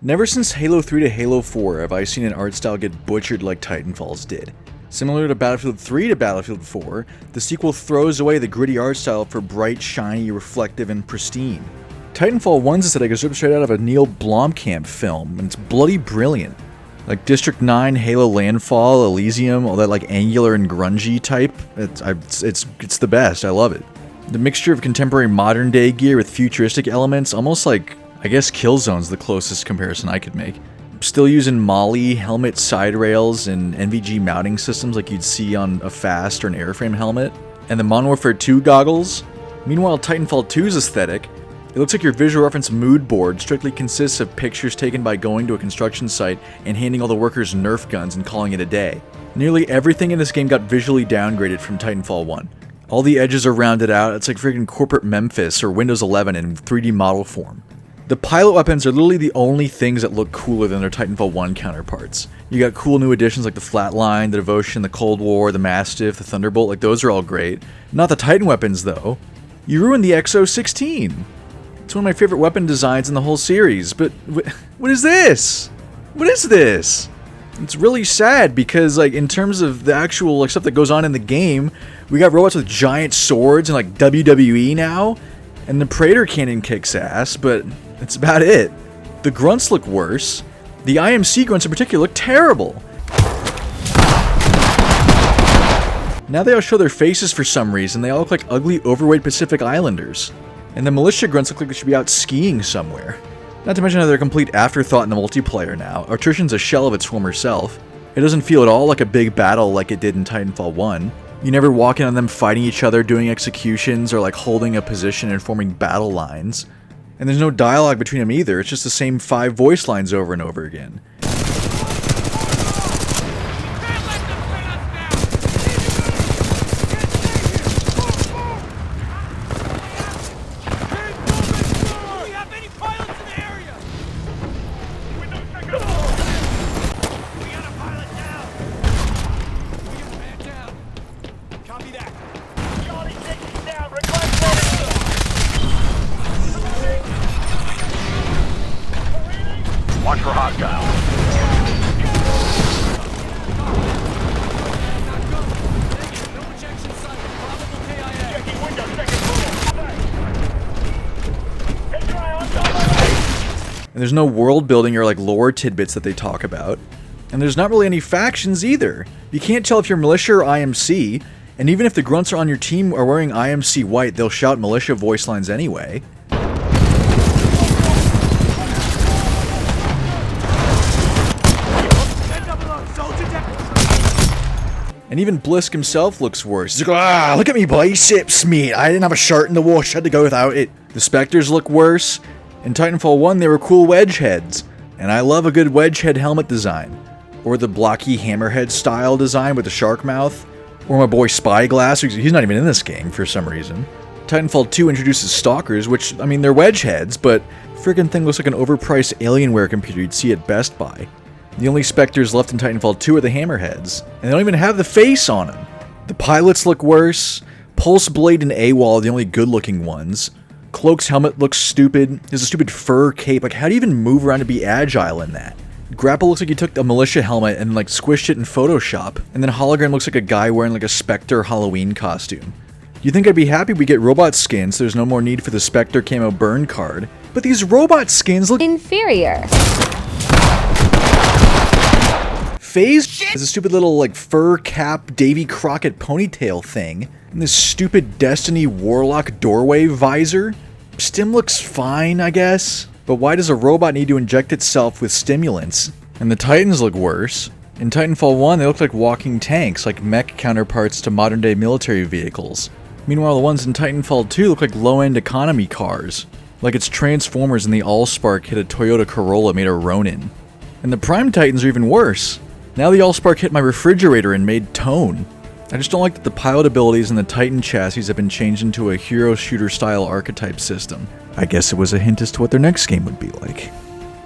Never since Halo 3 to Halo 4 have I seen an art style get butchered like Titanfall's did. Similar to Battlefield 3 to Battlefield 4, the sequel throws away the gritty art style for bright, shiny, reflective, and pristine. Titanfall 1's aesthetic is ripped straight out of a Neil Blomkamp film, and it's bloody brilliant. Like District 9, Halo Landfall, Elysium, all that like angular and grungy type, it's the best, I love it. The mixture of contemporary modern day gear with futuristic elements, almost like, I guess Killzone's the closest comparison I could make. Still using MOLLE, helmet side rails, and NVG mounting systems like you'd see on a FAST or an airframe helmet. And the Modern Warfare 2 goggles. Meanwhile, Titanfall 2's aesthetic, it looks like your visual reference mood board strictly consists of pictures taken by going to a construction site and handing all the workers Nerf guns and calling it a day. Nearly everything in this game got visually downgraded from Titanfall 1. All the edges are rounded out, it's like freaking corporate Memphis or Windows 11 in 3D model form. The pilot weapons are literally the only things that look cooler than their Titanfall 1 counterparts. You got cool new additions like the Flatline, the Devotion, the Cold War, the Mastiff, the Thunderbolt, like those are all great. Not the Titan weapons though. You ruined the XO-16. It's one of my favorite weapon designs in the whole series, but what is this? What is this? It's really sad because like in terms of the actual like stuff that goes on in the game, we got robots with giant swords and like WWE now, and the Praetor cannon kicks ass, but that's about it. The grunts look worse. The IMC grunts in particular look terrible. Now they all show their faces for some reason. They all look like ugly, overweight Pacific Islanders. And the militia grunts look like they should be out skiing somewhere. Not to mention how they're a complete afterthought in the multiplayer now. Attrition's a shell of its former self. It doesn't feel at all like a big battle like it did in Titanfall 1. You never walk in on them fighting each other, doing executions, or like holding a position and forming battle lines. And there's no dialogue between them either, it's just the same 5 voice lines over and over again. Watch for hostiles. And there's no world building or like lore tidbits that they talk about. And there's not really any factions either. You can't tell if you're militia or IMC, and even if the grunts are on your team are wearing IMC white, they'll shout militia voice lines anyway. And even Blisk himself looks worse. He's like, ah, look at me biceps, mate. I didn't have a shirt in the wash, had to go without it. The Spectres look worse. In Titanfall 1, they were cool wedge heads. And I love a good wedge head helmet design. Or the blocky hammerhead style design with the shark mouth. Or my boy Spyglass, he's not even in this game for some reason. Titanfall 2 introduces Stalkers, which, I mean, they're wedge heads, but friggin' thing looks like an overpriced Alienware computer you'd see at Best Buy. The only Spectres left in Titanfall 2 are the Hammerheads, and they don't even have the face on them. The pilots look worse. Pulse Blade and AWOL are the only good-looking ones. Cloak's helmet looks stupid. There's a stupid fur cape. Like, how do you even move around to be agile in that? Grapple looks like he took a militia helmet and like squished it in Photoshop. And then Hologram looks like a guy wearing like a Spectre Halloween costume. You'd think I'd be happy we get robot skins, so there's no more need for the Spectre camo burn card. But these robot skins look inferior. Phase is a stupid little like fur cap Davy Crockett ponytail thing. And this stupid Destiny Warlock doorway visor. Stim looks fine, I guess. But why does a robot need to inject itself with stimulants? And the Titans look worse. In Titanfall 1, they look like walking tanks, like mech counterparts to modern-day military vehicles. Meanwhile, the ones in Titanfall 2 look like low-end economy cars. Like it's Transformers and the Allspark hit a Toyota Corolla made of Ronin. And the Prime Titans are even worse. Now the Allspark hit my refrigerator and made tone. I just don't like that the pilot abilities in the Titan chassis have been changed into a hero shooter style archetype system. I guess it was a hint as to what their next game would be like.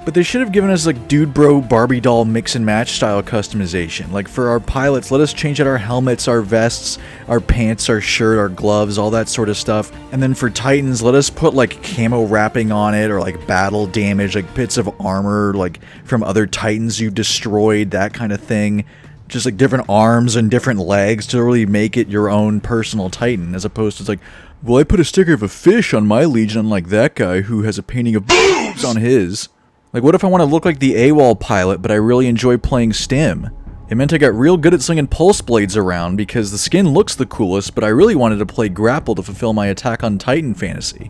But they should have given us like dude bro Barbie doll mix and match style customization. Like for our pilots, let us change out our helmets, our vests, our pants, our shirt, our gloves, all that sort of stuff. And then for Titans, let us put like camo wrapping on it, or like battle damage, like bits of armor like from other Titans you destroyed, that kind of thing. Just like different arms and different legs to really make it your own personal Titan, as opposed to it's like, well, I put a sticker of a fish on my Legion, unlike that guy who has a painting of boobs on his. Like, what if I want to look like the AWOL pilot, but I really enjoy playing Stim? It meant I got real good at slinging pulse blades around because the skin looks the coolest, but I really wanted to play grapple to fulfill my Attack on Titan fantasy.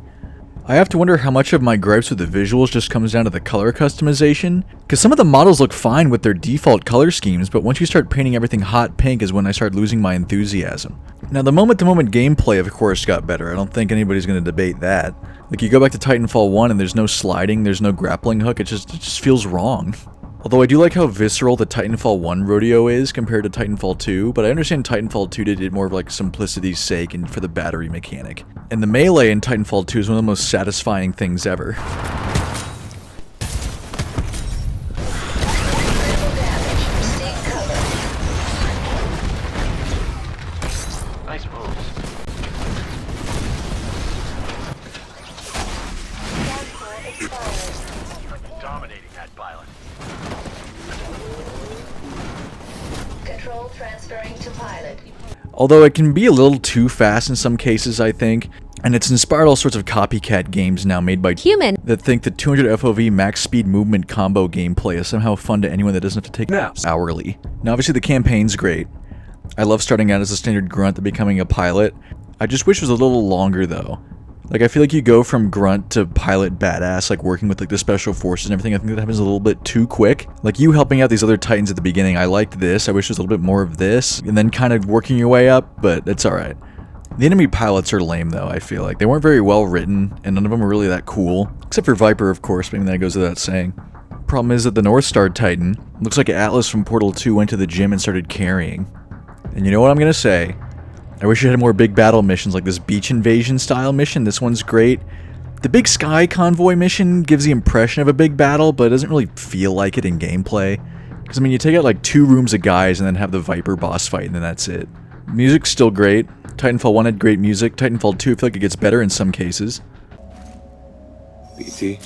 I have to wonder how much of my gripes with the visuals just comes down to the color customization, because some of the models look fine with their default color schemes, but once you start painting everything hot pink is when I start losing my enthusiasm. Now, the moment-to-moment gameplay, of course, got better. I don't think anybody's going to debate that. Like, you go back to Titanfall 1 and there's no sliding, there's no grappling hook, it just feels wrong. Although I do like how visceral the Titanfall 1 rodeo is compared to Titanfall 2, but I understand Titanfall 2 did it more of like simplicity's sake and for the battery mechanic. And the melee in Titanfall 2 is one of the most satisfying things ever. Nice moves. Dominating that pilot. Control transferring to pilot. Although it can be a little too fast in some cases, I think, and it's inspired all sorts of copycat games now made by human that think the 200 FOV max speed movement combo gameplay is somehow fun to anyone that doesn't have to take naps hourly. Now obviously the campaign's great. I love starting out as a standard grunt to becoming a pilot. I just wish it was a little longer though. Like, I feel like you go from grunt to pilot badass, like working with like the special forces and everything. I think that happens a little bit too quick. Like you helping out these other Titans at the beginning, I liked this, I wish there was a little bit more of this, and then kind of working your way up, but it's alright. The enemy pilots are lame though, I feel like. They weren't very well written, and none of them were really that cool. Except for Viper, of course, maybe that goes without saying. Problem is that the North Star Titan looks like Atlas from Portal 2 went to the gym and started carrying. And you know what I'm gonna say? I wish it had more big battle missions like this beach invasion style mission. This one's great. The big sky convoy mission gives the impression of a big battle, but it doesn't really feel like it in gameplay. Because, I mean, you take out like 2 rooms of guys and then have the Viper boss fight and then that's it. Music's still great. Titanfall 1 had great music. Titanfall 2, I feel like it gets better in some cases. BT.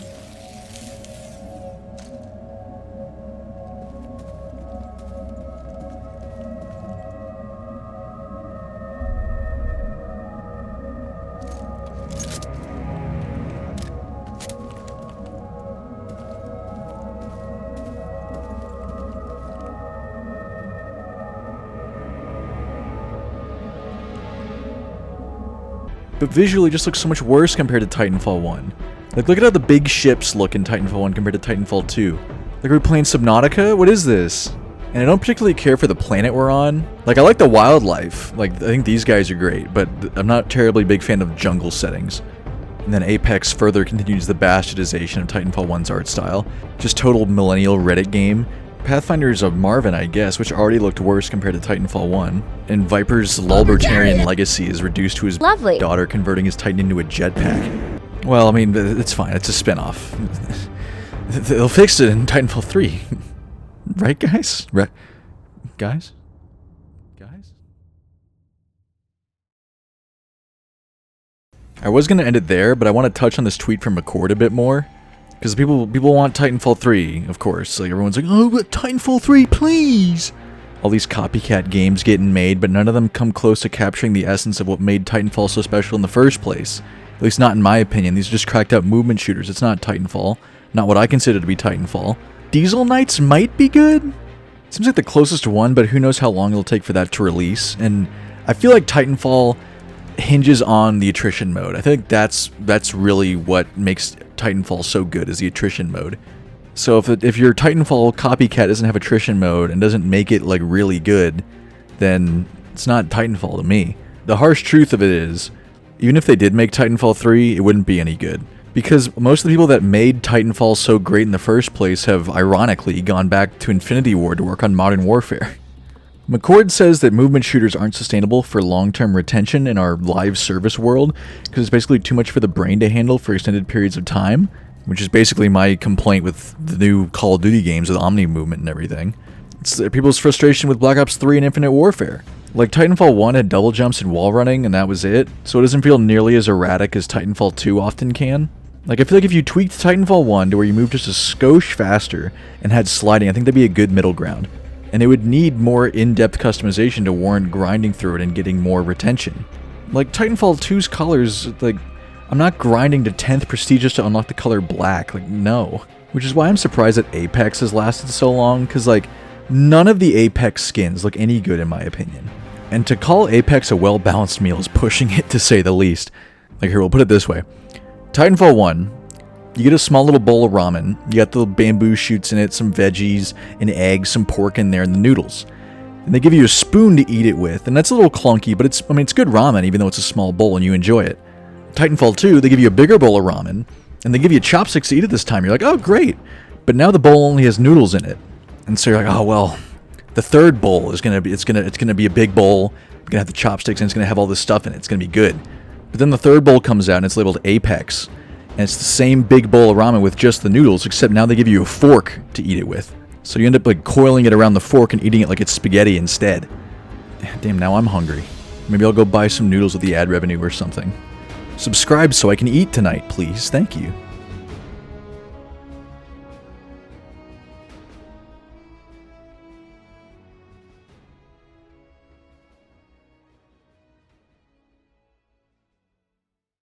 But visually it just looks so much worse compared to Titanfall 1. Like, look at how the big ships look in Titanfall 1 compared to Titanfall 2. Like, are we playing Subnautica? What is this? And I don't particularly care for the planet we're on. Like, I like the wildlife. Like, I think these guys are great, but I'm not a terribly big fan of jungle settings. And then Apex further continues the bastardization of Titanfall 1's art style. Just total millennial Reddit game. Pathfinder's of Marvin, I guess, which already looked worse compared to Titanfall 1. And Viper's Lulbertarian legacy is reduced to his daughter converting his Titan into a jetpack. Well, I mean, it's fine. It's a spin-off. They'll fix it in Titanfall 3. Right, guys? Guys? Guys? I was going to end it there, but I want to touch on this tweet from McCord a bit more. Because people want Titanfall 3, of course. Like, everyone's like, oh, but Titanfall 3, please! All these copycat games getting made, but none of them come close to capturing the essence of what made Titanfall so special in the first place. At least not in my opinion. These are just cracked out movement shooters. It's not Titanfall. Not what I consider to be Titanfall. Diesel Knights might be good? Seems like the closest one, but who knows how long it'll take for that to release. And I feel like Titanfall hinges on the attrition mode. I think that's really what makes Titanfall so good, is the attrition mode. So if your Titanfall copycat doesn't have attrition mode and doesn't make it like really good, then it's not Titanfall to me. The harsh truth of it is, even if they did make Titanfall 3, it wouldn't be any good. Because most of the people that made Titanfall so great in the first place have, ironically, gone back to Infinity Ward to work on Modern Warfare. McCord says that movement shooters aren't sustainable for long-term retention in our live service world, because it's basically too much for the brain to handle for extended periods of time. which is basically my complaint with the new Call of Duty games with Omni movement and everything. It's people's frustration with Black Ops 3 and Infinite Warfare. Like, Titanfall 1 had double jumps and wall running, and that was it, so it doesn't feel nearly as erratic as Titanfall 2 often can. Like, I feel like if you tweaked Titanfall 1 to where you moved just a skosh faster and had sliding, I think that'd be a good middle ground. And it would need more in-depth customization to warrant grinding through it and getting more retention. Like, Titanfall 2's colors, like, I'm not grinding to 10th prestige just to unlock the color black, like, no. Which is why I'm surprised that Apex has lasted so long, because, like, none of the Apex skins look any good in my opinion. And to call Apex a well-balanced meal is pushing it to say the least. Like, here, we'll put it this way. Titanfall 1, you get a small little bowl of ramen, you got the little bamboo shoots in it, some veggies, an egg, some pork in there, and the noodles. And they give you a spoon to eat it with, and that's a little clunky, but it's good ramen, even though it's a small bowl and you enjoy it. Titanfall 2, they give you a bigger bowl of ramen, and they give you chopsticks to eat it this time. You're like, oh, great. But now the bowl only has noodles in it. And so you're like, oh, well, the third bowl is gonna be, it's gonna be a big bowl. It's gonna have the chopsticks, and it's gonna have all this stuff in it. It's gonna be good. But then the third bowl comes out, and it's labeled Apex. And it's the same big bowl of ramen with just the noodles, except now they give you a fork to eat it with. So you end up, like, coiling it around the fork and eating it like it's spaghetti instead. Damn, now I'm hungry. Maybe I'll go buy some noodles with the ad revenue or something. Subscribe so I can eat tonight, please. Thank you.